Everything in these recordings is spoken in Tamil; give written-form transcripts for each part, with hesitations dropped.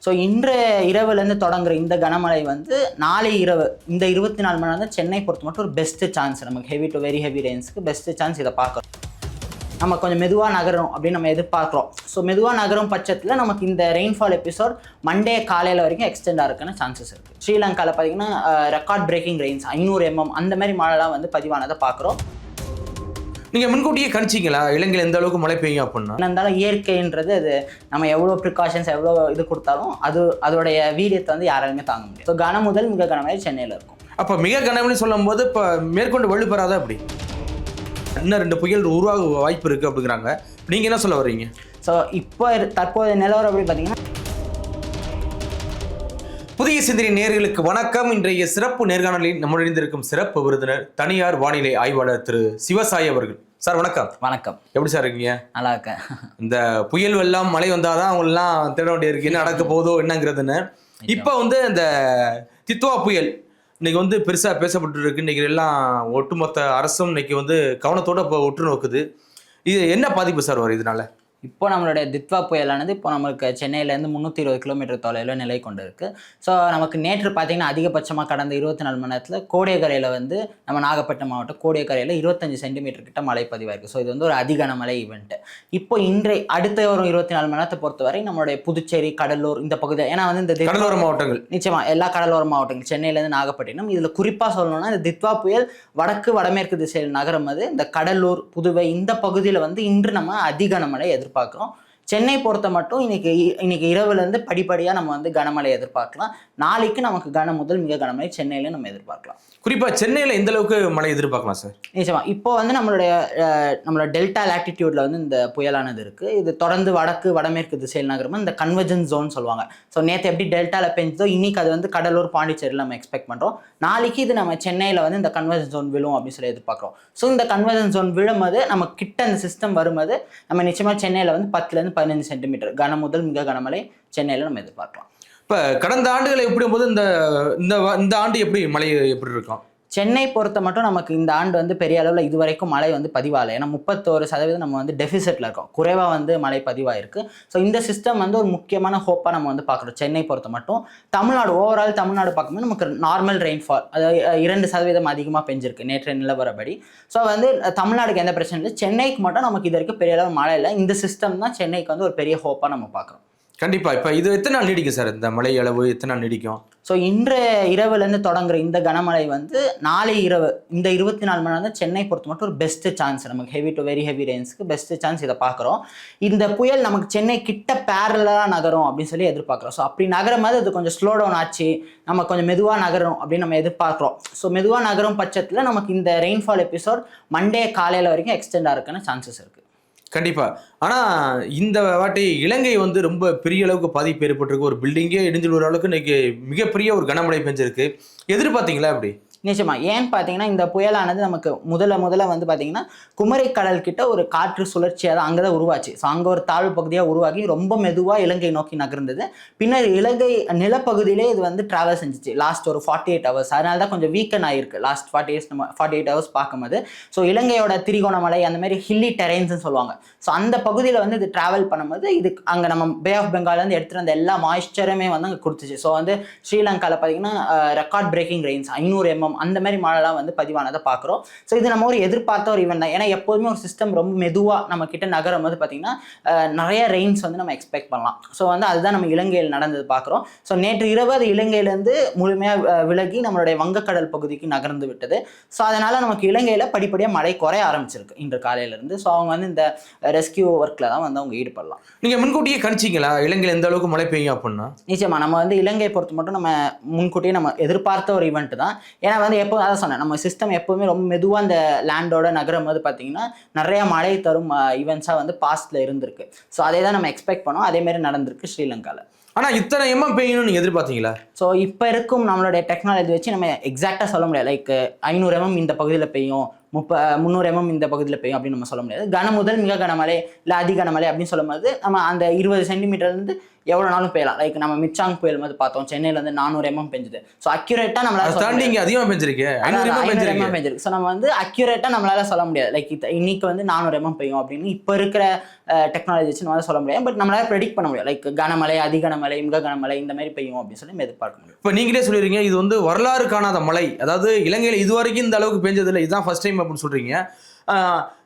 ஸோ இன்று இரவுலேருந்து தொடங்குற இந்த கனமழை வந்து நாளை இரவு இந்த 24 மணி நேரம் தான் சென்னை பொறுத்த மட்டும் ஒரு பெஸ்ட்டு சான்ஸ். நமக்கு ஹெவி டு வெரி ஹெவி ரெயின்ஸ்க்கு பெஸ்ட்டு சான்ஸ் இதை பார்க்குறோம். நம்ம கொஞ்சம் மெதுவாக நகரும் அப்படின்னு நம்ம எதிர்பார்க்குறோம். ஸோ மெதுவாக நகரும் பட்சத்தில் நமக்கு இந்த ரெயின்ஃபால் எபிசோட் மண்டே காலையில் வரைக்கும் எக்ஸ்டெண்ட் ஆகிறதுக்கான சான்சஸ் இருக்குது. ஸ்ரீலங்காவில் பார்த்தீங்கன்னா ரெக்கார்ட் பிரேக்கிங் ரெயின்ஸ் 500 mm அந்த மாதிரி மழைலாம் வந்து பதிவானதை பார்க்குறோம். நீங்கள் முன்கூட்டியே கணிச்சிங்களா இலங்கையில் எந்த அளவுக்கு மழை பெய்யும் அப்படின்னா? இருந்தாலும் இயற்கைன்றது அது நம்ம எவ்வளோ ப்ரிகாஷன்ஸ் எவ்வளோ இது கொடுத்தாலும் அதோடைய வீரியத்தை வந்து யாராலுமே தாங்க முடியும். ஸோ கன முதல் மிக கனமழை சென்னையில் இருக்கும். அப்போ மிக கனமழைன்னு சொல்லும் போது இப்போ மேற்கொண்டு வலுப்பெறாதா அப்படி இன்னும் 2 புயல் உருவாக வாய்ப்பு இருக்குது அப்படிங்கிறாங்க. நீங்கள் என்ன சொல்ல வர்றீங்க? ஸோ இப்போ தற்போதைய நிலவரம் எப்படி பார்த்தீங்கன்னா, புதிய சிந்தனை நேயர்களுக்கு வணக்கம். இன்றைய சிறப்பு நேர்காணலில் நம்முடன் இணைந்திருக்கும் சிறப்பு விருந்தினர் தனியார் வானிலை ஆய்வாளர் திரு சிவசாயி அவர்கள். சார் வணக்கம். வணக்கம். எப்படி சார் இருக்கீங்க? நல்லா இருக்கேன். இந்த புயல் வெள்ளம் மழை வந்தாதான் அவங்களெலாம் தேட வேண்டிய இருக்கு என்ன நடக்க போதோ என்னங்கிறதுன்னு. இப்போ வந்து இந்த தித்வா புயல் இன்னைக்கு வந்து பெருசாக பேசப்பட்டு இருக்கு. இன்னைக்கு எல்லாம் ஒட்டுமொத்த அரசும் இன்னைக்கு வந்து கவனத்தோட இப்போ ஒற்று நோக்குது. இது என்ன பாதிப்பு சார் வரும் இதனால? இப்போ நம்மளுடைய தித்வா புயலானது இப்போ நம்மளுக்கு சென்னையிலேருந்து 320 கிலோமீட்டர் தொலைவில் நிலை கொண்டு இருக்குது. ஸோ நமக்கு நேற்று பார்த்தீங்கன்னா அதிகபட்சமாக கடந்த 24 மணி நேரத்தில் கோடியக்கரையில் வந்து நம்ம நாகப்பட்டினம் மாவட்டம் கோடியக்கரையில் 25 சென்டிமீட்டர் கிட்ட மழை பதிவாயிருக்கு. ஸோ இது வந்து ஒரு அதிகன மழை ஈவெண்ட்டு. இப்போ அடுத்த ஒரு 24 மணி நேரத்தை பொறுத்தவரை நம்மளுடைய புதுச்சேரி, கடலூர் இந்த பகுதி, ஏன்னா வந்து இந்த கடலோர மாவட்டங்கள் நிச்சயமாக எல்லா கடலோர மாவட்டங்கள் சென்னையிலேருந்து நாகப்பட்டினம், இதில் குறிப்பாக சொல்லணும்னா இந்த தித்வா புயல் வடமேற்கு திசையில் நகரும் போது இந்த கடலூர், புதுவை இந்த பகுதியில் வந்து இன்று நம்ம அதிகன மழை எதிர்பார்க்குறோம். சென்னை பொறுத்த மட்டும் இன்னைக்கு இரவுலேருந்து படிப்படியாக நம்ம வந்து கனமழை எதிர்பார்க்கலாம். நாளைக்கு நமக்கு கன முதல் மிக கனமழை சென்னையில நம்ம எதிர்பார்க்கலாம். குறிப்பாக சென்னையில் எந்த அளவுக்கு மழை எதிர்பார்க்கலாம் சார்? நிச்சயமா இப்போ வந்து நம்மளோட டெல்டா லாட்டிடியூட்ல வந்து இந்த புயலானது இருக்கு. இது தொடர்ந்து வடமேற்கு திசையில் நகரமா இந்த கன்வர்ஜன் ஜோன் சொல்லுவாங்க. ஸோ நேற்று எப்படி டெல்டாவில் பெஞ்சதோ இன்னைக்கு அது வந்து கடலூர், பாண்டிச்சேரியில் நம்ம எக்ஸ்பெக்ட் பண்ணுறோம். நாளைக்கு இது நம்ம சென்னையில் வந்து இந்த கன்வர்ஜன் ஜோன் விழும் அப்படின்னு சொல்லி எதிர்பார்க்குறோம். ஸோ இந்த கன்வர்ஜன் ஜோன் விழும்போது நம்ம கிட்ட அந்த சிஸ்டம் வரும்போது நம்ம நிச்சயமாக சென்னையில் வந்து 10 to 15 சென்டிமீட்டர் கன முதல் மிக கனமழை சென்னையில் நம்ம எதிர்பார்க்கலாம். இப்போ கடந்த ஆண்டுகளை எப்படி போது இந்த ஆண்டு எப்படி மழை எப்படி இருக்கும்? சென்னை பொறுத்த மட்டும் நமக்கு இந்த ஆண்டு வந்து பெரிய அளவில் இதுவரைக்கும் மழை வந்து பதிவாகலை. ஏன்னா 31% நம்ம வந்து டெஃபிசிட்டில் இருக்கோம், குறைவாக வந்து மழை பதிவாயிருக்கு. ஸோ இந்த சிஸ்டம் வந்து ஒரு முக்கியமான ஹோப்பாக நம்ம வந்து பார்க்குறோம். சென்னை பொறுத்த மட்டும் தமிழ்நாடு ஓவரால் தமிழ்நாடு பார்க்கும்போது நமக்கு நார்மல் ரெயின்ஃபால், அதாவது 2% அதிகமாக பெஞ்சிருக்கு நேற்று நிலவரப்படி. ஸோ வந்து தமிழ்நாடுக்கு எந்த பிரச்சனை இல்லை. சென்னைக்கு மட்டும் நமக்கு இது வரைக்கும் பெரிய அளவு மழை இல்லை. இந்த சிஸ்டம் தான் சென்னைக்கு வந்து ஒரு பெரிய ஹோப்பாக நம்ம பார்க்குறோம். கண்டிப்பாக. இப்போ இது எத்தனை நாள் நீடிக்கும் சார்? இந்த மழை அளவு எத்தனை நாள் நீடிக்கும்? ஸோ இன்று இரவுலேருந்து தொடங்குற இந்த கனமழை வந்து நாளை இரவு இந்த 24 மணி நேரம் தான் சென்னை பொறுத்த மட்டும் ஒரு பெஸ்ட்டு சான்ஸ். நமக்கு ஹெவி டு வெரி ஹெவி ரெயின்ஸ்க்கு பெஸ்ட்டு சான்ஸ் இதை பார்க்குறோம். இந்த புயல் நமக்கு சென்னை கிட்ட பேரலாக நகரும் அப்படின்னு சொல்லி எதிர்பார்க்குறோம். ஸோ அப்படி நகரும் போது அது கொஞ்சம் ஸ்லோ டவுன் ஆச்சு, நம்ம கொஞ்சம் மெதுவாக நகரும் அப்படின்னு நம்ம எதிர்பார்க்குறோம். ஸோ மெதுவாக நகரும் பட்சத்தில் நமக்கு இந்த ரெயின்ஃபால் எபிசோட் மண்டே காலையில் வரைக்கும் எக்ஸ்டெண்ட் ஆகிறதுக்கான சான்சஸ் இருக்குது. கண்டிப்பாக. ஆனால் இந்த வாட்டி இலங்கை வந்து ரொம்ப பெரிய அளவுக்கு பாதிப்பு ஏற்பட்டிருக்கு. ஒரு பில்டிங்கே இடிஞ்சு விடுற அளவுக்கு இன்னைக்கு மிகப்பெரிய ஒரு கனமழை பெஞ்சிருக்கு. எதிர்பார்த்தீங்களா அப்படி? நிச்சயமா. ஏன்னு பார்த்தீங்கன்னா இந்த புயலானது நமக்கு முதல்ல வந்து பார்த்தீங்கன்னா குமரி கடல் கிட்ட ஒரு காற்று சுழற்சியாக தான் அங்கே தான் உருவாச்சு. ஸோ அங்கே ஒரு தாழ்வு பகுதியாக உருவாகி ரொம்ப மெதுவாக இலங்கை நோக்கி நகர்ந்தது. பின்னர் இலங்கை நிலப்பகுதியிலே இது வந்து டிராவல் செஞ்சிச்சு லாஸ்ட் ஒரு 48 hours. அதனால தான் கொஞ்சம் வீக்கன் ஆகிருக்கு லாஸ்ட் 48 hours பார்க்கும்போது. ஸோ இலங்கையோட திரிகோணமலை அந்த மாதிரி ஹில்லி டெரைன்ஸ்னு சொல்லுவாங்க. ஸோ அந்த பகுதியில் வந்து இது டிராவல் பண்ணும்போது இது அங்கே நம்ம பே ஆஃப் பெங்கால்லேருந்து எடுத்துகிட்டு வந்த எல்லா மாய்ஸ்சருமே வந்து அங்கே கொடுத்துச்சு. ஸோ வந்து ஸ்ரீலங்காவில் பார்த்தீங்கன்னா ரெக்கார்ட் பிரேக்கிங் ரெயின்ஸ் 500 mm அந்த மாதிரி மழைலாம் வந்து பதிவானதை பார்க்குறோம். ஸோ இது நம்ம ஒரு எதிர்பார்த்த ஒரு ஈவெண்ட் தான். ஏன்னா எப்போதுமே ஒரு சிஸ்டம் ரொம்ப மெதுவாக நம்ம கிட்ட நகரும் போது பார்த்தீங்கன்னா நிறைய ரெயின்ஸ் வந்து நம்ம எக்ஸ்பெக்ட் பண்ணலாம். ஸோ வந்து அதுதான் நம்ம இலங்கையில் நடந்தது பார்க்குறோம். ஸோ நேற்று இரவு அது இலங்கையிலேருந்து முழுமையாக விலகி நம்மளுடைய வங்கக்கடல் பகுதிக்கு நகர்ந்து விட்டது. ஸோ அதனால் நமக்கு இலங்கையில் படிப்படியாக மழை குறைய ஆரம்பிச்சிருக்கு இன்று காலையிலேருந்து. ஸோ அவங்க வந்து இந்த ரெஸ்கியூ ஒர்க்கில் தான் வந்து அவங்க ஈடுபடலாம். நீங்கள் முன்கூட்டியே கணிச்சிங்களா இலங்கையில் எந்த அளவுக்கு மழை பெய்யும் அப்படின்னா? நிச்சயமாக. நம்ம வந்து இலங்கை பொறுத்த மட்டும் நம்ம முன்கூட்டியே நம்ம எதிர்பார்த்த ஒரு ஈவெண்ட் தான். ஏன்னா வந்து எப்போதும் அதான் சொன்னேன், நம்ம சிஸ்டம் எப்போவுமே ரொம்ப மெதுவாக அந்த லேண்டோட நகரும் போது பார்த்தீங்கன்னா நிறைய மழை தரும் ஈவெண்ட்ஸாக வந்து பாஸ்டில் இருந்திருக்கு. ஸோ அதே தான் நம்ம எக்ஸ்பெக்ட் பண்ணோம். அதேமாதிரி நடந்திருக்கு ஸ்ரீலங்காவில். ஆனால் இத்தனை பெய்யணும்னு நீங்கள் எதிர்பார்த்தீங்களா? ஸோ இப்போ இருக்கும் நம்மளுடைய டெக்னாலஜி வச்சு நம்ம எக்ஸாக்டாக சொல்ல முடியாது. லைக் 500 mm இந்த பகுதியில் பெய்யும், 300 mm இந்த பகுதியில் பெய்யும் அப்படின்னு நம்ம சொல்ல முடியாது. கன முதல் மிக கனமழை இல்லை அதிகனமழை அப்படின்னு சொல்லும்போது நம்ம அந்த 20 சென்டிமீட்டர்லேருந்து எவ்வளோ நாளும் பெய்யலாம். லைக் நம்ம மிச்சாங் புயல் மாதிரி பார்த்தோம், சென்னையில் வந்து 400 mm பெஞ்சுது. ஸோ அக்யூரேட்டாக நம்மளால தாண்டி இங்கே அதிகமாக பெஞ்சிருக்கு, 500 mm பெஞ்சிருக்கு. ஸோ நம்ம வந்து அக்யூரேட்டாக நம்மளால சொல்ல முடியாது. லைக் இன்னைக்கு வந்து 400 mm பெய்யும் அப்படின்னு இப்போ இருக்கிற டெக்னாலஜி வச்சு நம்மளால சொல்ல முடியாது. பட் நம்மளால ப்ரெடிக்ட் பண்ண முடியும். லைக் கனமழை அதிகனமழை கனமழை மிக கனமழை இந்த மாதிரி பெய்யும் அப்படின்னு சொல்லி நம்ம எதிர்பார்க்க முடியும். இப்போ நீங்களே சொல்லிடுறீங்க இது வந்து வரலாறு காணாத மழை, அதாவது இலங்கையில் இதுவரைக்கும் இந்த அளவுக்கு பெஞ்சதில்லை, இதுதான் ஃபர்ஸ்ட் டைம் அப்படின்னு சொல்றீங்க.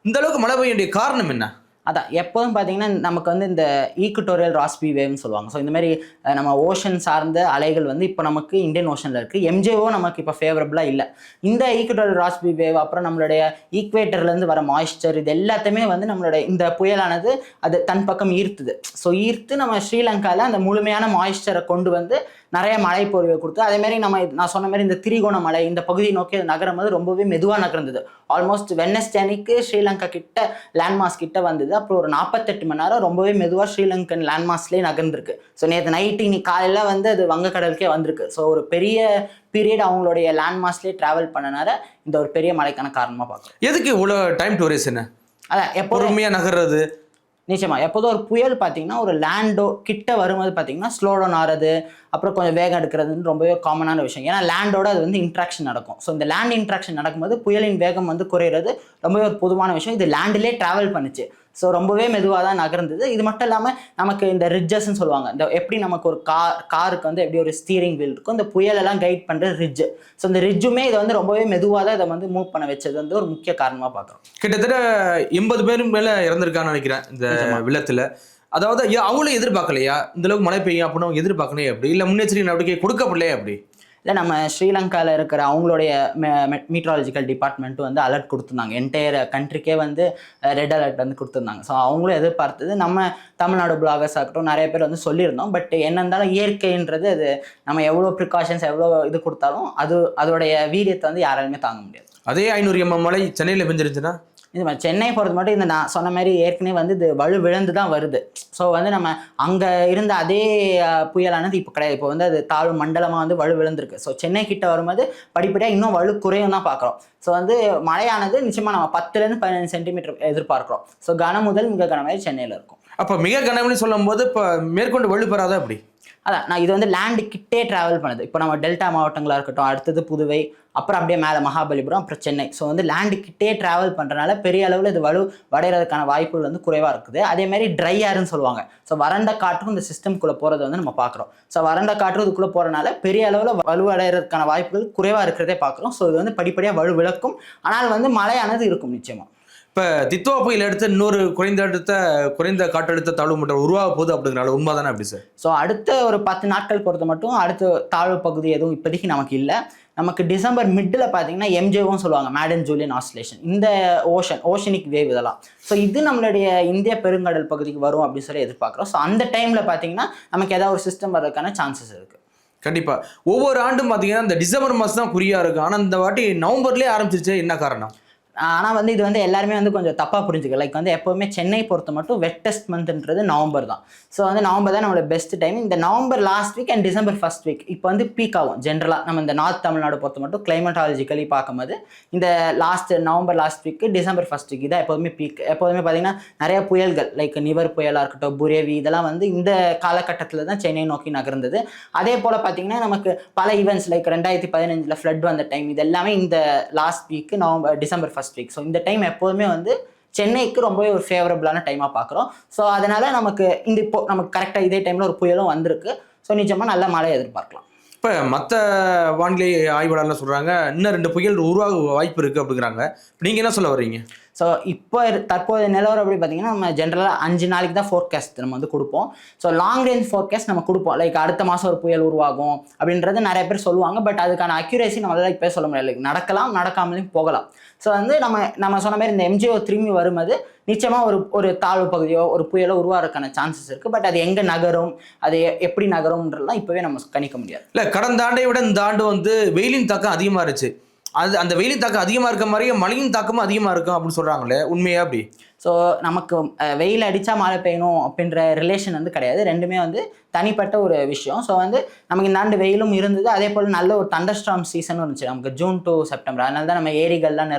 இந்த அளவுக்கு மழை பெய்ய வேண்டிய காரணம் என்ன? அதான் எப்போதும் பார்த்தீங்கன்னா நமக்கு வந்து இந்த ஈக்குட்டோரியல் ராஸ்பி வேவ்னு சொல்லுவாங்க. ஸோ இந்த மாதிரி நம்ம ஓஷன் சார்ந்த அலைகள் வந்து இப்போ நமக்கு இந்தியன் ஓஷனில் இருக்குது. எம்ஜேஓ நமக்கு இப்போ ஃபேவரபுளாக இல்லை. இந்த ஈக்குட்டோரியல் ராஸ்பி வேவ் அப்புறம் நம்மளுடைய ஈக்குவேட்டர்லேருந்து வர மாய்ஸ்சர் இது எல்லாத்தையுமே வந்து நம்மளுடைய இந்த புயலானது அது தன் பக்கம் ஈர்த்துது. ஸோ ஈர்த்து நம்ம ஸ்ரீலங்காவில் அந்த முழுமையான மாய்ஸ்சரை கொண்டு வந்து நிறைய மழை பொழிவை கொடுத்து அதேமாதிரி நான் சொன்ன மாதிரி இந்த திரிகோண மலை இந்த பகுதியை நோக்கி நகரும் போது ரொம்பவே மெதுவாக நகர்ந்தது. ஆல்மோஸ்ட் வெட்னஸ்டே அன்னைக்கு ஸ்ரீலங்கா கிட்ட லேண்ட்மாஸ் கிட்ட வந்தது. அப்புறம் ஒரு 48 மணி நேரம் ரொம்பவே மெதுவாக ஸ்ரீலங்கன் லேண்ட்மாஸ்லேயே நகர்ந்துருக்கு. ஸோ நேற்று நைட்டு இன்னைக்கு காலையில் வந்து அது வங்கக்கடலுக்கே வந்திருக்கு. ஸோ ஒரு பெரிய பீரியட் அவங்களுடைய லேண்ட்மாஸ்லேயே ட்ராவல் பண்ணனால இந்த ஒரு பெரிய மழைக்கான காரணமாக பார்க்குறோம். எதுக்கு இவ்வளோ டைம் டூரேஷன்? அதான் எப்போ பொறுமையாக நகர்றது. நிச்சயமா எப்போதும் ஒரு புயல் பார்த்தீங்கன்னா ஒரு லேண்டோ கிட்ட வரும்போது பார்த்தீங்கன்னா ஸ்லோ டவுன் ஆகிறது அப்புறம் கொஞ்சம் வேகம் எடுக்கிறதுன்னு ரொம்பவே காமனான விஷயம். ஏன்னா லேண்டோட அது வந்து இன்ட்ராக்ஷன் நடக்கும். ஸோ இந்த லேண்ட் இன்ட்ராக்ஷன் நடக்கும்போது புயலின் வேகம் வந்து குறையிறது ரொம்பவே ஒரு பொதுவான விஷயம். இது லேண்டிலே ட்ராவல் பண்ணுச்சு. ஸோ ரொம்பவே மெதுவாக தான் நகர்ந்தது. இது மட்டும் இல்லாமல் நமக்கு இந்த ரிட்ஜஸ்ன்னு சொல்லுவாங்க. இந்த எப்படி நமக்கு ஒரு காருக்கு வந்து எப்படி ஒரு ஸ்டீரிங் வீல் இருக்கும், இந்த புயலெல்லாம் கைட் பண்ணுற ரிட்ஜ். ஸோ இந்த ரிட்ஜுமே இதை வந்து ரொம்பவே மெதுவாக தான் இதை வந்து மூவ் பண்ண வச்சது வந்து ஒரு முக்கிய காரணமாக பார்க்குறோம். கிட்டத்தட்ட 80 பேருக்கு மேலே இறந்துருக்கான்னு நினைக்கிறேன் இந்த வெள்ளத்தில். அதாவது அவங்களும் எதிர்பார்க்கலையா இந்த அளவுக்கு மழை பெய்யும் அப்படின்னு அவங்க எதிர்பார்க்கலையே அப்படி இல்லை முன்னெச்சரிக்கை நடவடிக்கை கொடுக்கப்படலையே அப்படி? இல்லை நம்ம ஸ்ரீலங்காவில் இருக்கிற அவங்களுடைய மீட்ராலஜிக்கல் டிபார்ட்மெண்ட் வந்து அலர்ட் கொடுத்துருந்தாங்க. என்டையர் கண்ட்ரிக்கே வந்து ரெட் அலர்ட் வந்து கொடுத்துருந்தாங்க. ஸோ அவங்களும் எதிர்பார்த்தது நம்ம தமிழ்நாடு பிளாகர்ஸ் ஆகட்டும் நிறைய பேர் வந்து சொல்லியிருந்தோம். பட் என்ன இருந்தாலும் இயற்கைன்றது அது நம்ம எவ்வளோ ப்ரிகாஷன்ஸ் எவ்வளோ இது கொடுத்தாலும் அதோடைய வீரியத்தை வந்து யாராலுமே தாங்க முடியாது. அதே 500 mm மழை சென்னையில் பெஞ்சிருச்சுன்னா இது மாதிரி சென்னை பொறுத்த மட்டும் இந்த நான் சொன்ன மாதிரி ஏற்கனவே வந்து இது வலு விழுந்து தான் வருது. ஸோ வந்து நம்ம அங்கே இருந்த அதே புயலானது இப்போ கிடையாது. இப்போ வந்து அது தாழ்வு மண்டலமாக வந்து வலு விழுந்திருக்கு. ஸோ சென்னை கிட்ட வரும்போது படிப்படியாக இன்னும் வலு குறையும் தான் பார்க்குறோம். ஸோ வந்து மழையானது நிச்சயமாக நம்ம 10 to 15 சென்டிமீட்டர் எதிர்பார்க்குறோம். ஸோ கனமுதல் மிக கனமழை சென்னையில் இருக்கும். அப்போ மிக கனமழை சொல்லும் போது இப்போ மேற்கொண்டு வலு பெறாதா அப்படி? அதான் நான் இது வந்து லேண்டு கிட்டே ட்ராவல் பண்ணுது. இப்போ நம்ம டெல்டா மாவட்டங்களாக இருக்கட்டும், அடுத்தது புதுவை, அப்புறம் அப்படியே மேலே மகாபலிபுரம், அப்புறம் சென்னை. ஸோ வந்து லேண்டு கிட்டே ட்ராவல் பண்ணுறதுனால பெரிய அளவில் இது வடைகிறதுக்கான வாய்ப்புகள் வந்து குறைவாக இருக்குது. அதேமாதிரி ட்ரை ஏர்னு சொல்லுவாங்க. ஸோ வறண்ட காற்றும் இந்த சிஸ்டம்குள்ளே போகிறத வந்து நம்ம பார்க்குறோம். ஸோ வறண்ட காற்று இதுக்குள்ளே போகிறனால பெரிய அளவில் வலுவடைகிறதுக்கான வாய்ப்புகள் குறைவாக இருக்கிறதே பார்க்குறோம். ஸோ இது வந்து படிப்படியாக வலு விளக்கும். ஆனால் வந்து மழையானது இருக்கும் நிச்சயமாக. இப்போ தித்துவா புயல் எடுத்து இன்னொரு குறைந்த காற்றழுத்த தாழ்வு மண்டலம் உருவாக போகுது அப்படிங்கிறனால உண்மை தானே அப்படி சார்? ஸோ அடுத்த ஒரு 10 நாட்கள் பொறுத்த மட்டும் அடுத்த தாழ்வு பகுதி எதுவும் இப்போதைக்கு நமக்கு இல்லை. நமக்கு டிசம்பர் மிட்டில் பார்த்தீங்கன்னா எம்ஜேவும் சொல்லுவாங்க, மேடன் ஜூலியன் ஆசிலேஷன். இந்த ஓஷனிக் வேவ் இதெல்லாம். ஸோ இது நம்மளுடைய இந்திய பெருங்கடல் பகுதிக்கு வரும் அப்படின்னு சொல்லி எதிர்பார்க்குறோம். ஸோ அந்த டைமில் பார்த்தீங்கன்னா நமக்கு ஏதாவது ஒரு சிஸ்டம் வர்றதுக்கான சான்சஸ் இருக்குது. கண்டிப்பாக. ஒவ்வொரு ஆண்டும் பார்த்தீங்கன்னா இந்த டிசம்பர் மாதம் தான் குறியாக இருக்கும். ஆனால் இந்த வாட்டி நவம்பர்லேயே ஆரம்பிச்சிருச்சு, என்ன காரணம்? ஆனால் வந்து இது வந்து எல்லாருமே வந்து கொஞ்சம் தப்பாக புரிஞ்சுக்க. லைக் வந்து எப்போவுமே சென்னை பொறுத்த மட்டும் வெட்டஸ்ட் மந்த்ன்றது நவம்பர் தான். ஸோ வந்து நவம்பர் தான் நம்மளோட பெஸ்ட் டைம். இந்த November last week and December first week இப்போ வந்து பீக் ஆகும். ஜென்ரலாக நம்ம இந்த நார்த் தமிழ்நாடு பொறுத்த மட்டும் கிளைமேட்டாலஜிக்கலி பார்க்கும்போது இந்த November last week December first week தான் எப்போதுமே பீக். எப்போதுமே பார்த்தீங்கன்னா நிறைய புயல்கள் லைக் நிவர் புயலாக இருக்கட்டும், புரேவி, இதெல்லாம் வந்து இந்த காலகட்டத்தில் தான் சென்னை நோக்கி நகர்ந்தது. அதே போல் பார்த்தீங்கன்னா நமக்கு பல ஈவெண்ட்ஸ் லைக் 2015 ஃப்ளட் வந்த டைம் இது எல்லாமே இந்த last week December first week. So இந்த டைம் எப்போதுமே வந்து சென்னைக்கு ரொம்பவே ஒரு ஃபேவரபுளான டைமாக பார்க்குறோம். ஸோ அதனால் நமக்கு இப்போ நமக்கு கரெக்டாக இதே டைமில் ஒரு புயலும் வந்திருக்கு. ஸோ நிச்சயமாக நல்ல மழை எதிர்பார்க்கலாம். இப்போ மற்ற வானிலை ஆய்வாளர்லாம் சொல்கிறாங்க இன்னும் 2 புயல் உருவாக வாய்ப்பு இருக்குது அப்படிங்கிறாங்க. நீங்கள் என்ன சொல்ல வர்றீங்க? ஸோ இப்போ தற்போதைய நிலவரம் எப்படி பார்த்தீங்கன்னா நம்ம ஜென்ரலாக 5 நாளைக்கு தான் ஃபோர்காஸ்ட் நம்ம வந்து கொடுப்போம். ஸோ லாங் ரேஞ்ச் ஃபோர்காஸ்ட் நம்ம கொடுப்போம். லைக் அடுத்த மாதம் ஒரு புயல் உருவாகும் அப்படின்றது நிறைய பேர் சொல்லுவாங்க. பட் அதுக்கான அக்யூரேசி நம்மளால இப்போ சொல்ல முடியாது. லைக் நடக்கலாம், நடக்காமலையும் போகலாம். ஸோ வந்து நம்ம சொன்ன மாதிரி இந்த எம்ஜிஓ திரும்பி வரும்போது நிச்சயமாக ஒரு தாழ்வு பகுதியோ ஒரு புயலோ உருவாகிறதுக்கான சான்சஸ் இருக்குது. பட் அது எங்கே நகரும், அது எப்படி நகரும்ன்றதுலாம் இப்போவே நம்ம கணிக்க முடியாது. இல்லை, கடந்த ஆண்டை விட இந்த ஆண்டு வந்து வெயிலின் தாக்கம் அதிகமாக இருந்துச்சு. அந்த வெயிலின் தாக்கம் அதிகமாக இருக்க மாதிரியே மழையின் தாக்கமும் அதிகமாக இருக்கும் அப்படின்னு சொல்கிறாங்களே, உண்மையா அப்படி? ஸோ நமக்கு வெயில் அடித்தா மழை பெய்யணும் அப்படின்ற ரிலேஷன் வந்து கிடையாது. ரெண்டுமே வந்து தனிப்பட்ட ஒரு விஷயம். ஸோ வந்து நமக்கு இந்த ஆண்டு வெயிலும் இருந்தது. அதே போல் நல்ல ஒரு தண்டர்ஸ்டார்ம் சீசனும் இருந்துச்சு நமக்கு ஜூன் to செப்டம்பர். அதனால தான் நம்ம ஏரிகள்லாம்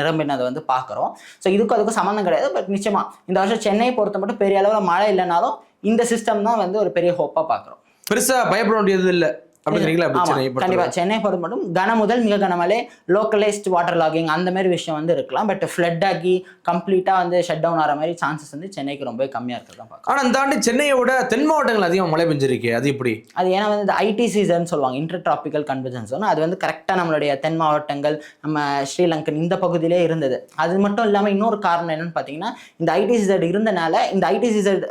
நிரம்பினதை வந்து பார்க்குறோம். ஸோ அதுக்கும் சம்மந்தம் கிடையாது. பட் நிச்சயமாக இந்த வருஷம் சென்னையை பொறுத்த மட்டும் பெரிய அளவில் மழை இல்லைனாலும் இந்த சிஸ்டம் தான் வந்து ஒரு பெரிய ஹோப்பாக பார்க்குறோம். பெருசாக பயப்பட வேண்டியது இல்லை. அப்படின்றீங்களா? அப்படி சென்னை கண்டிப்பா சென்னை பொறுத்த மட்டும் கன முதல் மிக கனமழை, லோக்கலைஸ்ட் வாட்டர் லாகிங் அந்த மாதிரி விஷயம் வந்து இருக்கலாம். பட் ஃப்ளட் ஆகி கம்ப்ளீட்டா வந்து ஷட் டவுன் ஆகிற மாதிரி சான்சஸ் வந்து சென்னைக்கு ரொம்ப கம்மியா இருக்கிறதா பார்க்கலாம். ஆனா இந்த ஆண்டு சென்னையை விட தென் மாவட்டங்கள் அதிகமாக மழை பெஞ்சிருக்கு, அது எப்படி? அது ஏன்னா வந்து இந்த ஐடி சீசன் சொல்லுவாங்க, இன்டர் டிராபிக்கல் கன்வர்ஜென்ஸ் ஜோன். அது வந்து கரெக்டாக நம்மளுடைய தென் மாவட்டங்கள், நம்ம ஸ்ரீலங்கன் இந்த பகுதியிலே இருந்தது. அது மட்டும் இல்லாமல் இன்னொரு காரணம் என்னன்னு பார்த்தீங்கன்னா, இந்த ஐடி சீசன் இருந்தனால இந்த ஐடி சீசன்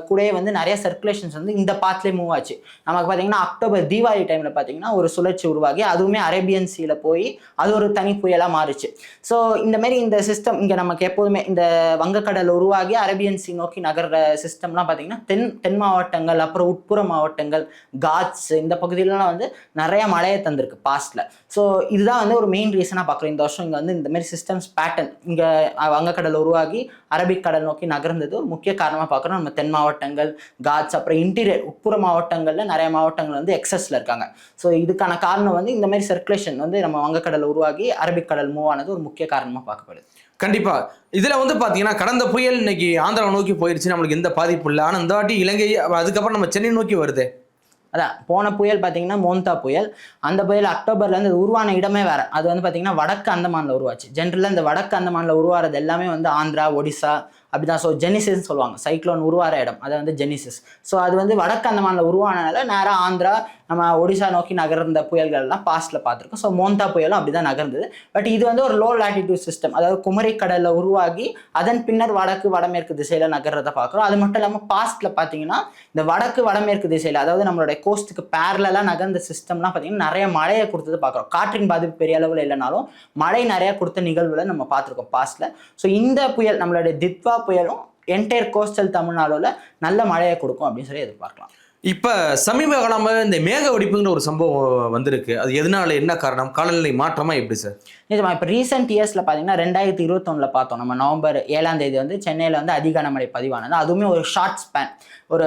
கூட வந்து நிறைய சர்க்குலேஷன்ஸ் வந்து இந்த பாத்லேயே மூவ் ஆச்சு. நமக்கு பார்த்தீங்கன்னா அக்டோபர் தீபாவளி டைமில் பார்த்தீங்கன்னா ஒரு சுழற்சி உருவாகி அதுவுமே அரேபியன் சீல போய் அது ஒரு தனி புயலாக மாறிச்சு. ஸோ இந்த மாதிரி இந்த சிஸ்டம் இங்கே நமக்கு எப்போதுமே இந்த வங்கக்கடல் உருவாகி அரேபியன் சீ நோக்கி நகர்ற சிஸ்டம்லாம் பார்த்தீங்கன்னா தென் மாவட்டங்கள், அப்புறம் உட்புற மாவட்டங்கள், காட்ஸ் இந்த பகுதியிலலாம் வந்து நிறைய மழையை தந்திருக்கு பாஸ்ட்ல. ஸோ இதுதான் வந்து ஒரு மெயின் ரீசனாக பார்க்குறோம். இந்த வருஷம் இங்கே வந்து இந்த மாதிரி சிஸ்டம்ஸ் பேட்டர்ன் இங்கே வங்கக்கடல் உருவாகி அரபிக்கடல் நோக்கி நகர்ந்தது ஒரு முக்கிய காரணமாக பார்க்குறோம். நம்ம தென் மாவட்டங்கள், காட்ஸ், அப்புறம் இன்டீரியர் உட்புற மாவட்டங்களில் நிறைய மாவட்டங்கள் வந்து எக்ஸஸ்ல இருக்காங்க. ஸோ இதுக்கான காரணம் வந்து இந்த மாதிரி சர்க்குலேஷன் வந்து நம்ம வங்கக்கடல் உருவாகி அரபிக்கடல் மூவ் ஆனது ஒரு முக்கிய காரணமாக பார்க்கப்படுது. கண்டிப்பா. இதுல வந்து பாத்தீங்கன்னா கடந்த புயல் இன்னைக்கு ஆந்திரா நோக்கி போயிருச்சு, நம்மளுக்கு எந்த பாதிப்பு இல்லை. ஆனா இந்த வாட்டி இலங்கை, அதுக்கப்புறம் நம்ம சென்னை நோக்கி வருது. அதான் போன புயல் பார்த்தீங்கன்னா மோந்தா புயல். அந்த புயல் அக்டோபர்லேருந்து உருவான இடமே வேற. அது வந்து பார்த்தீங்கன்னா வடக்கு அந்தமானில் உருவாச்சு. ஜென்ரலாக இந்த வடக்கு அந்தமானில் உருவாறது எல்லாமே வந்து ஆந்திரா, ஒடிசா அப்படிதான். ஸோ ஜெனிசிஸ் சொல்லுவாங்க, சைக்ளோன் உருவார இடம், அது வந்து ஜெனிசிஸ். ஸோ அது வந்து வடக்கு அந்தமானில் உருவானனால நேராக ஆந்திரா, நம்ம ஒடிசா நோக்கி நகர்ந்த புயல்கள்லாம் பாஸ்ட்ல பார்த்துருக்கோம். ஸோ மோந்தா புயலும் அப்படிதான் நகர்ந்தது. பட் இது வந்து ஒரு லோ லாட்டிடியூட் சிஸ்டம், அதாவது குமரிக்கடலில் உருவாகி அதன் பின்னர் வடக்கு வடமேற்கு திசையில நகர்றதை பார்க்குறோம். அது மட்டும் இல்லாமல் பாஸ்ட்ல பார்த்தீங்கன்னா இந்த வடக்கு வடமேற்கு திசையில், அதாவது நம்மளுடைய கோஸ்ட்டுக்கு பேரலாக நகர்ந்த சிஸ்டம்லாம் பார்த்தீங்கன்னா நிறைய மழையை கொடுத்தது பார்க்குறோம். காற்றின் பாதிப்பு பெரிய அளவில் இல்லைனாலும் மழை நிறைய கொடுத்த நிகழ்வுகளை நம்ம பார்த்துருக்கோம் பாஸ்ட்ல. ஸோ இந்த புயல் நம்மளுடைய தித்வா புயலும் என்டையர் கோஸ்டல் தமிழ்நாடுல நல்ல மழையை கொடுக்கும் அப்படின்னு சொல்லி எதிர்பார்க்கலாம். இப்ப சமீப காலமாக இந்த மேக வெடிப்புங்கிற ஒரு சம்பவம் வந்திருக்கு. அது எதனால, என்ன காரணம், காலநிலை மாற்றமா எப்படி சார்? நிஜமா இப்போ ரீசெண்ட் இயர்ஸ்ல பார்த்தீங்கன்னா 2021 பார்த்தோம். நம்ம நவம்பர் 7ஆம் தேதி வந்து சென்னையில் வந்து அதிக கனமழை பதிவானது. அதுவுமே ஒரு ஷார்ட் ஸ்பேன், ஒரு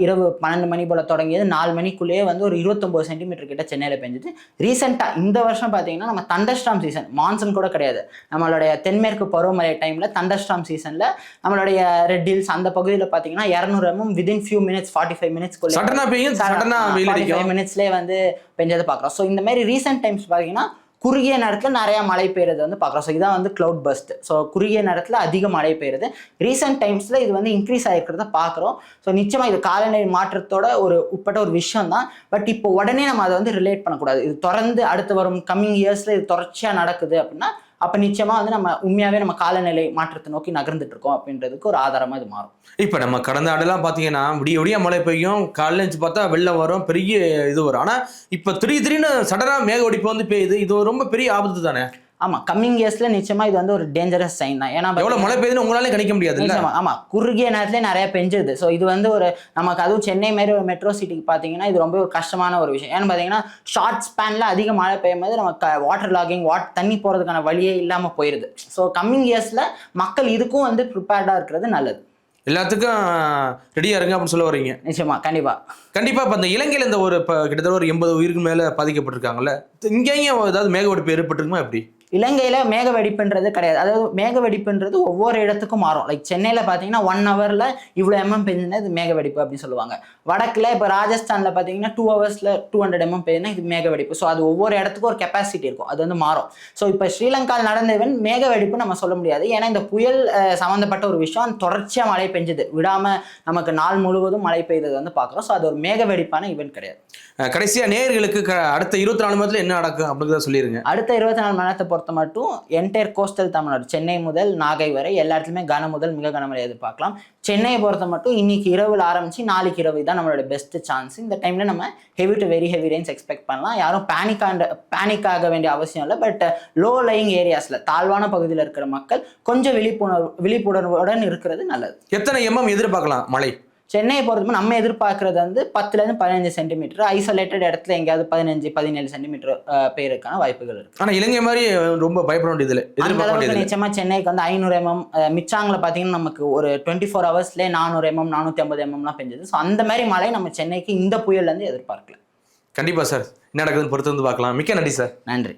இரவு 12 மணி போல தொடங்கியது 4 மணிக்குள்ளேயே வந்து ஒரு 29 சென்டிமீட்டர் கிட்ட சென்னையில் பெஞ்சது. ரீசெண்டாக இந்த வருஷம் பார்த்தீங்கன்னா நம்ம தண்டர்ஸ்டார்ம் சீசன், மான்சூன் கூட கிடையாது, நம்மளுடைய தென்மேற்கு பருவமழை டைமில் தண்டர்ஸ்டார்ம் சீசனில் நம்மளுடைய ரெட் ஹில்ஸ் அந்த பகுதியில் பார்த்தீங்கன்னா 200 mm விதின் ஃபியூ மினிட்ஸ், 45 மினிட்ஸ்க்குள்ளே 45 மினிட்ஸ்லேயே வந்து பெஞ்சதை பார்க்குறோம். ஸோ இந்த மாதிரி ரீசெண்ட் டைம்ஸ் பார்த்தீங்கன்னா குறுகிய நேரத்தில் நிறைய மழை பெய்யறது வந்து பார்க்குறோம். ஸோ இதான் வந்து கிளவுட் பஸ்ட். ஸோ குறுகிய நேரத்தில் அதிக மழை பெய்யுறது ரீசெண்ட் டைம்ஸில் இது வந்து இன்க்ரீஸ் ஆகிருக்கிறத பார்க்குறோம். ஸோ நிச்சயமாக இது காலநிலை மாற்றத்தோட ஒரு உட்பட்ட ஒரு விஷயம் தான். பட் இப்போ உடனே நம்ம அதை வந்து ரிலேட் பண்ணக்கூடாது. இது தொடர்ந்து அடுத்து வரும் கம்மிங் இயர்ஸில் இது தொடர்ச்சியாக நடக்குது அப்படின்னா அப்போ நிச்சயமாக வந்து நம்ம உண்மையாகவே நம்ம காலநிலை மாற்றத்தை நோக்கி நகர்ந்துட்டு இருக்கோம் அப்படின்றதுக்கு ஒரு ஆதாரமாக இது மாறும். இப்போ நம்ம கடந்த ஆண்டுலாம் பார்த்தீங்கன்னா விடிய மழை பெய்யும், காலையில் பார்த்தா வெள்ளம் வரும், பெரிய இது வரும். ஆனால் இப்போ திடீர்னு சடனாக மேக வெடிப்பு வந்து பெய்யுது. இது ரொம்ப பெரிய ஆபத்து தானே? ஆமாம், கம்மிங் இயர்ஸ்ல நிச்சயமா இது வந்து ஒரு டேஞ்சரஸ் சைன் தான். ஏன்னா எவ்வளவு மழை பெய்யுதுன்னு உங்களாலே கணிக்க முடியாது. ஆமா, குறுகிய நேரத்துல நிறைய பெஞ்சுது. ஸோ இது வந்து ஒரு நமக்கு, அதுவும் சென்னை மாதிரி ஒரு மெட்ரோ சிட்டிக்கு பார்த்தீங்கன்னா இது ரொம்ப ஒரு கஷ்டமான ஒரு விஷயம். ஏன்னு பார்த்தீங்கன்னா ஷார்ட் ஸ்பேன்ல அதிக மழை பெய்யும் போது நமக்கு வாட்டர் லாகிங், தண்ணி போறதுக்கான வழியே இல்லாமல் போயிடுது. ஸோ கம்மிங் இயர்ஸ்ல மக்கள் இதுக்கும் வந்து ப்ரிப்பேர்டா இருக்கிறது நல்லது. எல்லாத்துக்கும் ரெடியா இருங்க அப்படின்னு சொல்ல வரீங்க? நிச்சயமா, கண்டிப்பா. இப்போ இந்த இலங்கையில் இந்த ஒரு கிட்டத்தட்ட ஒரு 80 உயிருக்கு மேல பாதிக்கப்பட்டிருக்காங்கல்ல, இங்கேயும் ஏதாவது மேக வெடிப்பு ஏற்பட்டிருக்குமா எப்படி? இலங்கையில மேக வெடிப்புன்றது கிடையாது. அதாவது மேக வெடிப்புன்றது ஒவ்வொரு இடத்துக்கும் மாறும். லைக் சென்னையில பார்த்தீங்கன்னா 1 ஹவர்ல இவ்வளோ mm பெய்யுதுன்னா இது மேக வெடிப்பு அப்படின்னு சொல்லுவாங்க. வடக்குல இப்போ ராஜஸ்தான்ல பார்த்தீங்கன்னா 2 ஹவர்ஸ்ல 200 mm பெய்யுதுன்னா இது மேக வெடிப்பு. ஸோ அது ஒவ்வொரு இடத்துக்கும் ஒரு கெப்பாசிட்டி இருக்கும், அது வந்து மாறும். ஸோ இப்போ ஸ்ரீலங்காவில் நடந்த இவன் மேக வெடிப்பு நம்ம சொல்ல முடியாது. ஏன்னா இந்த புயல் சம்மந்தப்பட்ட ஒரு விஷயம், தொடர்ச்சியாக மழை பெஞ்சது, விடாம நமக்கு நாள் முழுவதும் மழை பெய்தது வந்து பார்க்குறோம். ஸோ அது ஒரு மேக வெடிப்பான இவன் கிடையாது. கடைசியா நேயர்களுக்கு அடுத்த 24 மணி நேரத்தில் என்ன நடக்கும் அப்படிங்கிறத சொல்லிருங்க. அடுத்த 24 மணி நேரத்தை பொறுத்த மட்டும் என்டையர் கோஸ்டல் தமிழ்நாடு, சென்னை முதல் நாகை வரை எல்லா இடத்துலையுமே கன முதல் மிக கனமழை எதிர்பார்க்கலாம். சென்னையை பொறுத்த மட்டும் இன்னைக்கு இரவுல ஆரம்பிச்சு நாளைக்கு இரவு தான் நம்மளோட பெஸ்ட் சான்ஸ். இந்த டைம்ல நம்ம heavy to very heavy Reigns expect பண்ணலாம். யாரும் பேனிக் ஆக வேண்டிய அவசியம் இல்லை. பட் லோ லையிங் ஏரியாஸ்ல, தாழ்வான பகுதியில் இருக்கிற மக்கள் கொஞ்சம் விழிப்புணர்வுடன் இருக்கிறது நல்லது. எத்தனை mm எதிர்பார்க்கலாம் மழை? சென்னையை பொறுத்தவரை நம்ம எதிர்பார்க்கறது வந்து 10லேருந்து 15 சென்டிமீட்டர், ஐசோலேட்டட் இடத்துல எங்கேயாவது 15-17 சென்டிமீட்டர் பெய்யறதுக்கான வாய்ப்புகள் இருக்கு. ஆனால் இலங்கை மாதிரி ரொம்ப பயப்பட வேண்டியதில்லை. நிச்சயமா சென்னைக்கு வந்து 500 mm, மிச்சாங்கில் பார்த்தீங்கன்னா நமக்கு ஒரு 24 ஹவர்ஸ்லேயே 400 mm 450 mmலாம் பெஞ்சது. ஸோ அந்த மாதிரி மழை நம்ம சென்னைக்கு இந்த புயல்லேருந்து எதிர்பார்க்கல. கண்டிப்பா சார், என்ன நடக்குதுன்னு பொறுத்து வந்து பார்க்கலாம். மிக்க நன்றி சார். நன்றி.